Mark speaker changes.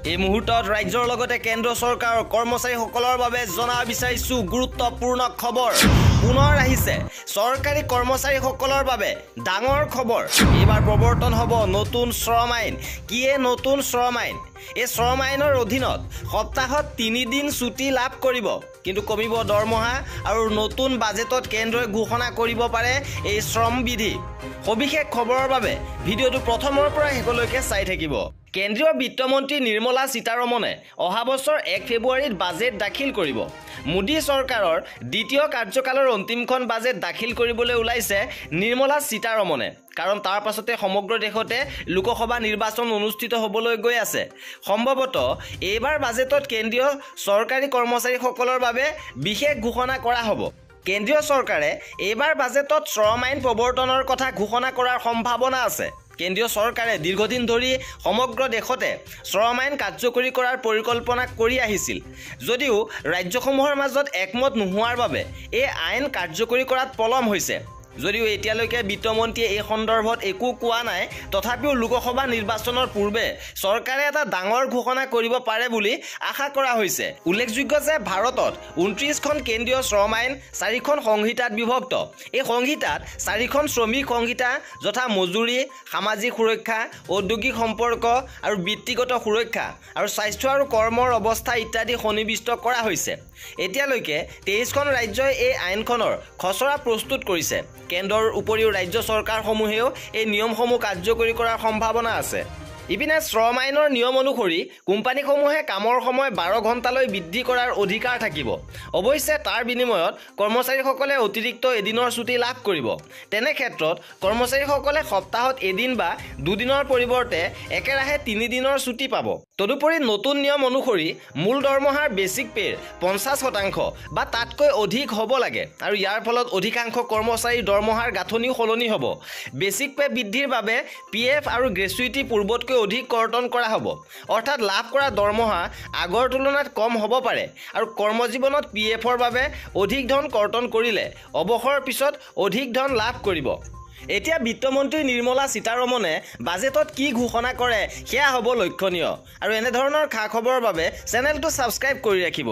Speaker 1: এই মুহূৰ্তত ৰাজ্যৰ লগতে কেন্দ্ৰ চৰকাৰৰ কৰ্মচাৰীসকলৰ বাবে জনা বিচাৰিছো গুৰুত্বপূৰ্ণ খবৰ। পুনৰ আহিছে চৰকাৰী কৰ্মচাৰীসকলৰ বাবে ডাঙৰ খবৰ। এইবাৰ প্ৰৱৰ্তন হ'ব নতুন শ্ৰম আইন। কিয়ে নতুন শ্ৰম আইন? এই শ্ৰম আইনৰ অধীনত সপ্তাহত 3 দিন ছুটি লাভ কৰিব, কিন্তু কমিব দৰমহা আৰু নতুন বাজেটত কেন্দ্ৰই ঘোষণা কৰিব পাৰে এই শ্ৰম বিধি। সবিশেষ খবৰৰ বাবে ভিডিঅ'টো প্ৰথমৰ পৰা শেষলৈকে চাই থাকিব। কেন্দ্ৰীয় বিত্তমন্ত্ৰী নিৰ্মলা সীতাৰমণে অহা বছৰ 1 ফেব্ৰুৱাৰীত বাজেট দাখিল কৰিব। মোদী চৰকাৰৰ দ্বিতীয় কাৰ্যকালৰ অন্তিমখন বাজেট দাখিল কৰিবলৈ ওলাইছে নিৰ্মলা সীতাৰমণে, কাৰণ তাৰ পাছতে সমগ্ৰ দেশতে লোকসভা নিৰ্বাচন অনুষ্ঠিত হ'বলৈ গৈ আছে। সম্ভৱতঃ এইবাৰ বাজেটত কেন্দ্ৰীয় চৰকাৰী কৰ্মচাৰীসকলৰ বাবে বিশেষ ঘোষণা কৰা হ'ব। কেন্দ্ৰীয় চৰকাৰে এইবাৰ বাজেটত শ্ৰম আইন প্ৰৱৰ্তনৰ কথা ঘোষণা কৰাৰ সম্ভাৱনা আছে। কেন্দ্ৰীয় চৰকাৰে দীৰ্ঘদিন ধৰি সমগ্ৰ দেশতে শ্ৰম আইন কাৰ্যকৰী কৰাৰ পৰিকল্পনা কৰি আহিছিল, যদিও ৰাজ্যসমূহৰ মাজত একমত নোহোৱাৰ বাবে এই আইন কাৰ্যকৰী কৰাত পলম হৈছে। যদিও এতিয়ালৈকে বিত্তমন্ত্ৰীয়ে এই সন্দৰ্ভত একো কোৱা নাই, তথাপিও লোকসভা নিৰ্বাচনৰ পূৰ্বে চৰকাৰে এটা ডাঙৰ ঘোষণা কৰিব পাৰে বুলি আশা কৰা হৈছে। উল্লেখযোগ্য যে ভাৰতত 29খন কেন্দ্ৰীয় শ্ৰম আইন 4খন সংহিতাত বিভক্ত। এই সংহিতাত 4খন শ্ৰমিক সংহিতা যথা মজুৰি, সামাজিক সুৰক্ষা, ঔদ্যোগিক সম্পৰ্ক আৰু বৃত্তিগত সুৰক্ষা আৰু স্বাস্থ্য আৰু কৰ্মৰ অৱস্থা ইত্যাদি সন্নিৱিষ্ট কৰা হৈছে। এতিয়ালৈকে 23খন ৰাজ্যই এই আইনখনৰ খচৰা প্ৰস্তুত কৰিছে। কেন্দ্ৰৰ উপৰিও ৰাজ্য চৰকাৰসমূহেও এই নিয়মসমূহ কাৰ্যকৰী কৰাৰ সম্ভাৱনা আছে। ইপিনে শ্ৰম আইনৰ নিয়ম অনুসৰি কোম্পানীসমূহে কামৰ সময় 12 ঘণ্টালৈ বৃদ্ধি কৰাৰ অধিকাৰ থাকিব। অৱশ্যে তাৰ বিনিময়ত কৰ্মচাৰীসকলে অতিৰিক্ত এদিনৰ ছুটি লাভ কৰিব। তেনে ক্ষেত্ৰত কৰ্মচাৰীসকলে সপ্তাহত এদিন বা 2 দিনৰ পৰিৱৰ্তে একেৰাহে 3 দিনৰ ছুটি পাব। তদুপৰি নতুন নিয়ম অনুসৰি মূল দৰমহাৰ বেচিক পে'ৰ 50% বা তাতকৈ অধিক হ'ব লাগে, আৰু ইয়াৰ ফলত অধিকাংশ কৰ্মচাৰীৰ দৰমহাৰ গাঁথনিও সলনি হ'ব। বেচিক পে' বৃদ্ধিৰ বাবে PF আৰু গ্ৰেচুইটি পূৰ্বতকৈ অধিক কৰ্তন কৰা হ'ব, অৰ্থাৎ লাভ কৰা দৰমহা আগৰ তুলনাত কম হ'ব পাৰে, আৰু কৰ্মজীৱনত PFৰ বাবে অধিক ধন কৰ্তন কৰিলে অৱসৰৰ পিছত অধিক ধন লাভ কৰিব। এতিয়া বিত্তমন্ত্ৰী নিৰ্মলা সীতাৰমণে বাজেটত কি ঘোষণা কৰে সেয়া হ'ব লক্ষণীয়, আৰু এনেধৰণৰ খা খবৰৰ বাবে চেনেলটো ছাবস্ক্ৰাইব কৰি ৰাখিব।